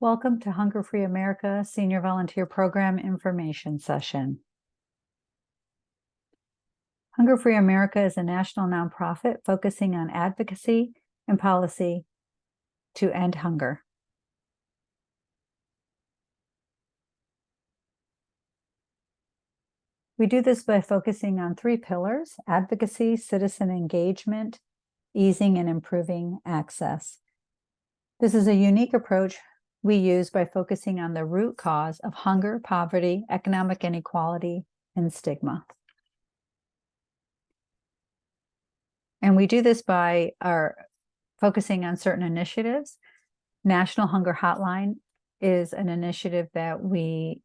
Welcome to Hunger Free America Senior Volunteer Program Information Session. Hunger Free America is a national nonprofit focusing on advocacy and policy to end hunger. We do this by focusing on three pillars: advocacy, citizen engagement, easing and improving access. This is a unique approach we use by focusing on the root cause of hunger, poverty, economic inequality, and stigma. And we do this by focusing on certain initiatives. National Hunger Hotline is an initiative that we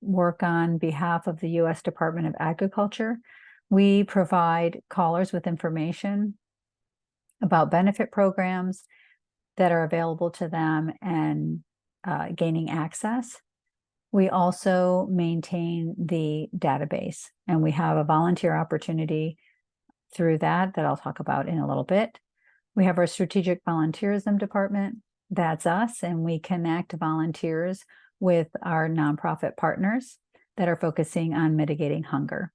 work on behalf of the U.S. Department of Agriculture. We provide callers with information about benefit programs that are available to them and gaining access. We also maintain the database, and we have a volunteer opportunity through that I'll talk about in a little bit. We have our strategic volunteerism department. That's us, and we connect volunteers with our nonprofit partners that are focusing on mitigating hunger.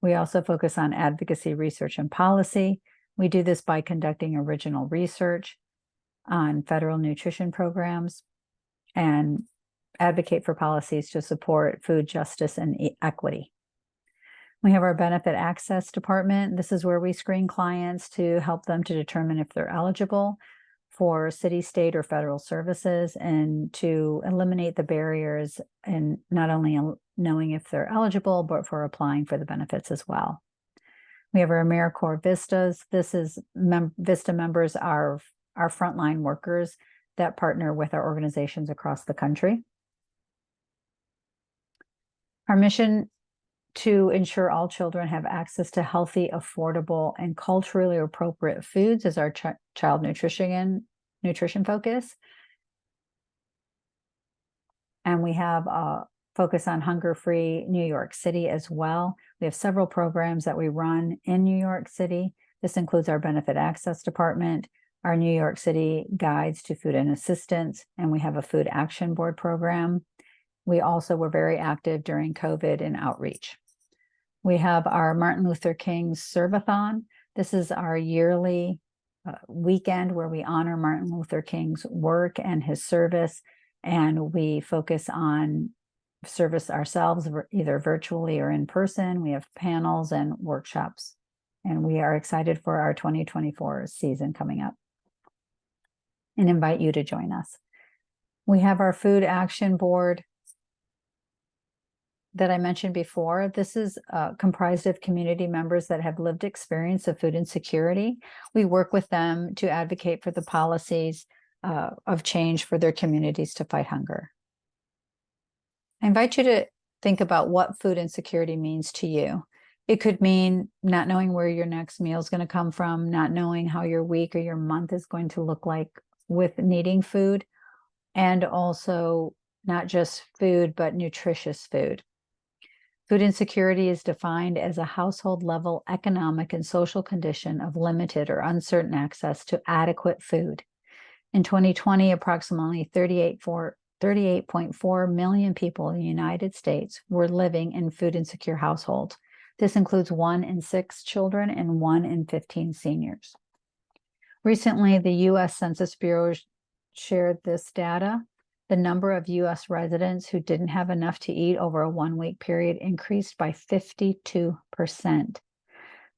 We also focus on advocacy, research, and policy. We do this by conducting original research on federal nutrition programs and advocate for policies to support food justice and equity. We have our benefit access department. This is where we screen clients to help them to determine if they're eligible for city, state, or federal services, and to eliminate the barriers in not only knowing if they're eligible, but for applying for the benefits as well. We have our AmeriCorps Vistas. This is Vista members are our frontline workers that partner with our organizations across the country. Our mission to ensure all children have access to healthy, affordable, and culturally appropriate foods is our child nutrition focus. And we have a focus on hunger-free New York City as well. We have several programs that we run in New York City. This includes our benefit access department, our New York City Guides to Food and Assistance, and we have a food action board program. We also were very active during COVID in outreach. We have our Martin Luther King Serve-a-thon. This is our yearly weekend where we honor Martin Luther King's work and his service, and we focus on service ourselves, either virtually or in person. We have panels and workshops, and we are excited for our 2024 season coming up and invite you to join us. We have our food action board that I mentioned before. This is comprised of community members that have lived experience of food insecurity. We work with them to advocate for the policies of change for their communities to fight hunger. I invite you to think about what food insecurity means to you. It could mean not knowing where your next meal is going to come from, not knowing how your week or your month is going to look like with needing food, and also not just food, but nutritious food. Food insecurity is defined as a household-level economic and social condition of limited or uncertain access to adequate food. In 2020, approximately 38.4 million people in the United States were living in food insecure households. This includes 1 in 6 children and 1 in 15 seniors. Recently, the U.S. Census Bureau shared this data. The number of U.S. residents who didn't have enough to eat over a 1-week period increased by 52%.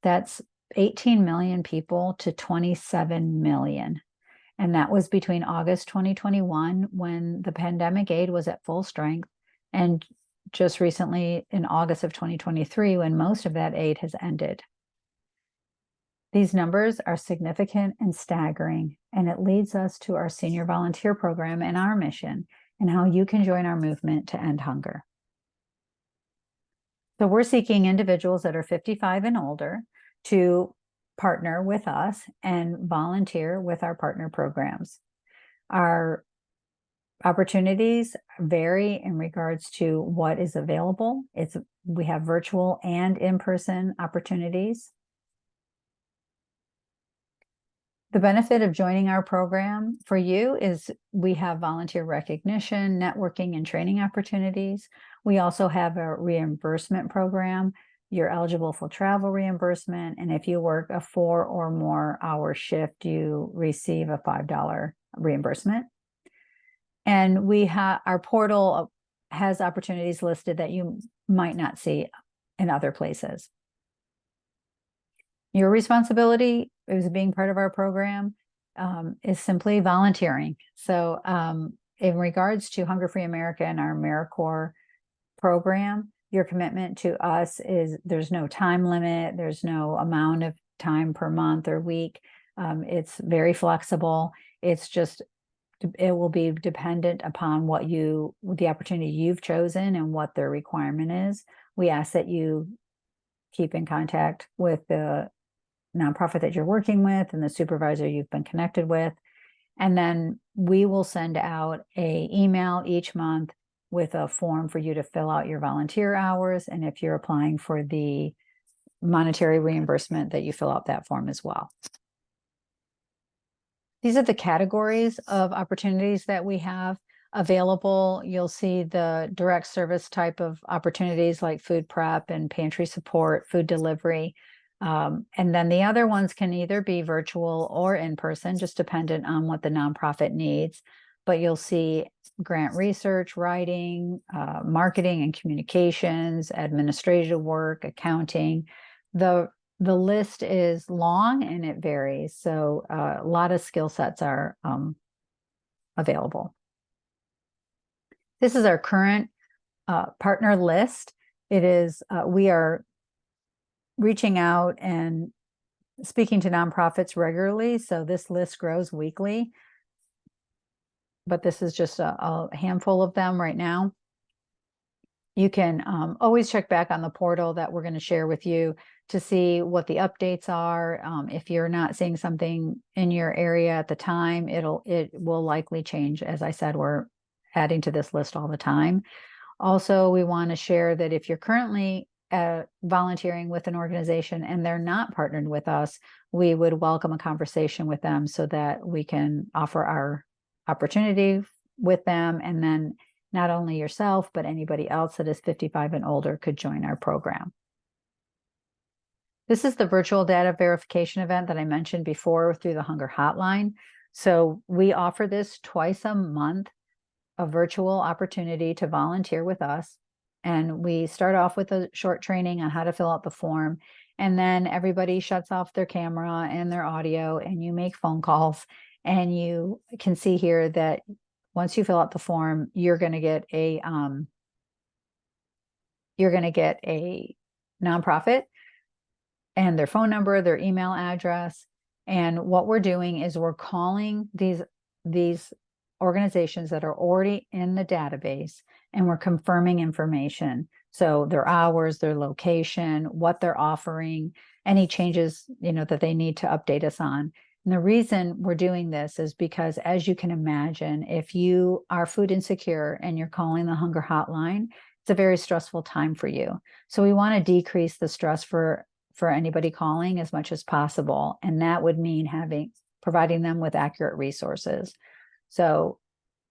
That's 18 million people to 27 million. And that was between August 2021, when the pandemic aid was at full strength, and just recently in August of 2023, when most of that aid has ended. These numbers are significant and staggering, and it leads us to our senior volunteer program and our mission, and how you can join our movement to end hunger. So we're seeking individuals that are 55 and older to partner with us and volunteer with our partner programs. Our opportunities vary in regards to what is available. We have virtual and in-person opportunities. The benefit of joining our program for you is we have volunteer recognition, networking, and training opportunities. We also have a reimbursement program. You're eligible for travel reimbursement, and if you work a 4 or more hour shift, you receive a $5 reimbursement. And we have our portal has opportunities listed that you might not see in other places. Your responsibility as being part of our program is simply volunteering. So in regards to Hunger Free America and our AmeriCorps program, your commitment to us is there's no time limit, there's no amount of time per month or week. It's very flexible. It's just, it will be dependent upon the opportunity you've chosen and what their requirement is. We ask that you keep in contact with the nonprofit that you're working with and the supervisor you've been connected with. And then we will send out an email each month with a form for you to fill out your volunteer hours. And if you're applying for the monetary reimbursement, that you fill out that form as well. These are the categories of opportunities that we have available. You'll see the direct service type of opportunities like food prep and pantry support, food delivery. And then the other ones can either be virtual or in person, just dependent on what the nonprofit needs. But you'll see grant research, writing, marketing and communications, administrative work, accounting. The list is long and it varies. So a lot of skill sets are available. This is our current partner list. It is, we are reaching out and speaking to nonprofits regularly. So this list grows weekly, but this is just a handful of them right now. You can always check back on the portal that we're going to share with you to see what the updates are. If you're not seeing something in your area at the time, it will likely change. As I said, we're adding to this list all the time. Also, we want to share that if you're currently volunteering with an organization and they're not partnered with us, we would welcome a conversation with them so that we can offer our opportunity with them. And then not only yourself, but anybody else that is 55 and older could join our program. This is the virtual data verification event that I mentioned before through the Hunger Hotline. So we offer this twice a month, a virtual opportunity to volunteer with us. And we start off with a short training on how to fill out the form. And then everybody shuts off their camera and their audio and you make phone calls. And you can see here that once you fill out the form, you're going to get a nonprofit and their phone number, their email address. And what we're doing is we're calling these organizations that are already in the database, and we're confirming information. So their hours, their location, what they're offering, any changes, that they need to update us on. And the reason we're doing this is because, as you can imagine, if you are food insecure and you're calling the Hunger Hotline, it's a very stressful time for you. So we want to decrease the stress for anybody calling as much as possible. And that would mean providing them with accurate resources. So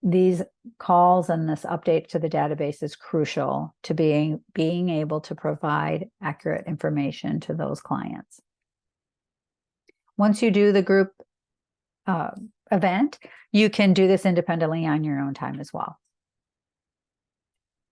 these calls and this update to the database is crucial to being able to provide accurate information to those clients. Once you do the group event, you can do this independently on your own time as well.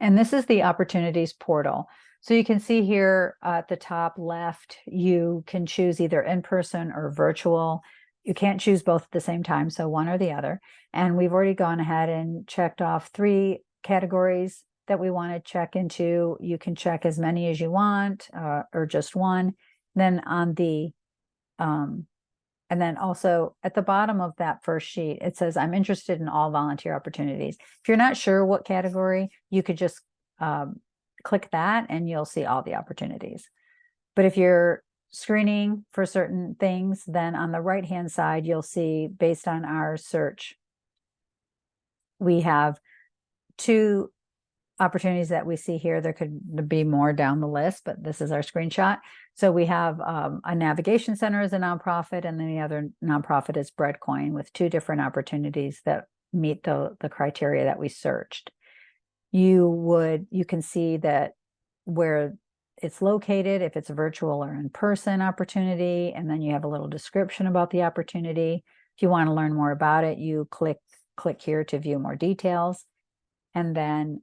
And this is the opportunities portal. So you can see here at the top left, you can choose either in person or virtual. You can't choose both at the same time, so one or the other. And we've already gone ahead and checked off 3 categories that we want to check into. You can check as many as you want, or just one. Then on the and then also at the bottom of that first sheet, it says, I'm interested in all volunteer opportunities. If you're not sure what category, you could just click that and you'll see all the opportunities. But if you're screening for certain things, then on the right-hand side, you'll see, based on our search, we have 2 opportunities that we see here. There could be more down the list, but this is our screenshot. So we have a navigation center as a nonprofit, and then the other nonprofit is Breadcoin, with two different opportunities that meet the criteria that we searched. You can see that where it's located, if it's a virtual or in-person opportunity, and then you have a little description about the opportunity. If you want to learn more about it, you click here to view more details. And then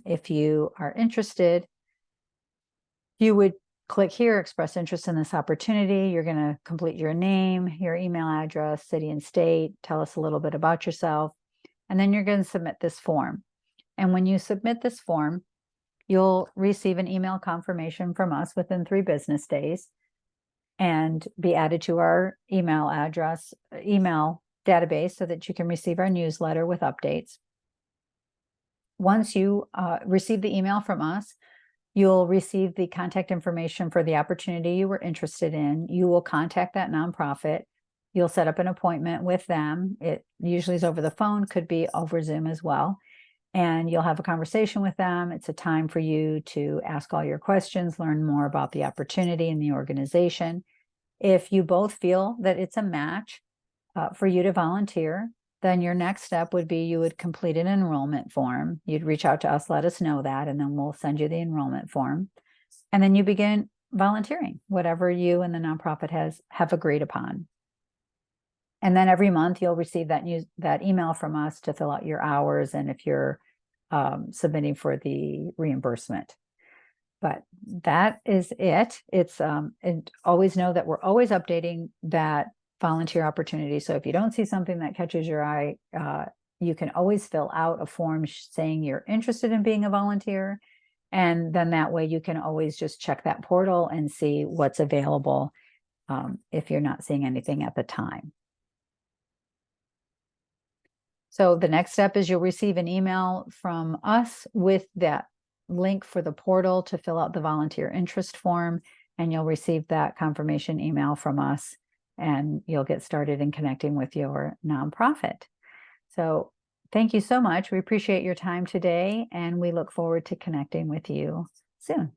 if you are interested, you would click here, express interest in this opportunity. You're going to complete your name, your email address, city and state, tell us a little bit about yourself, and then you're going to submit this form. And when you submit this form, you'll receive an email confirmation from us within 3 business days and be added to our email database so that you can receive our newsletter with updates. Once you receive the email from us, you'll receive the contact information for the opportunity you were interested in. You will contact that nonprofit. You'll set up an appointment with them. It usually is over the phone, could be over Zoom as well. And you'll have a conversation with them. It's a time for you to ask all your questions, learn more about the opportunity and the organization. If you both feel that it's a match for you to volunteer, then your next step would be you would complete an enrollment form. You'd reach out to us, let us know that, and then we'll send you the enrollment form. And then you begin volunteering, whatever you and the nonprofit have agreed upon. And then every month you'll receive that email from us to fill out your hours and if you're submitting for the reimbursement. But that is it. And always know that we're always updating that volunteer opportunity. So if you don't see something that catches your eye, you can always fill out a form saying you're interested in being a volunteer. And then that way you can always just check that portal and see what's available if you're not seeing anything at the time. So the next step is you'll receive an email from us with that link for the portal to fill out the volunteer interest form, and you'll receive that confirmation email from us, and you'll get started in connecting with your nonprofit. So thank you so much. We appreciate your time today, and we look forward to connecting with you soon.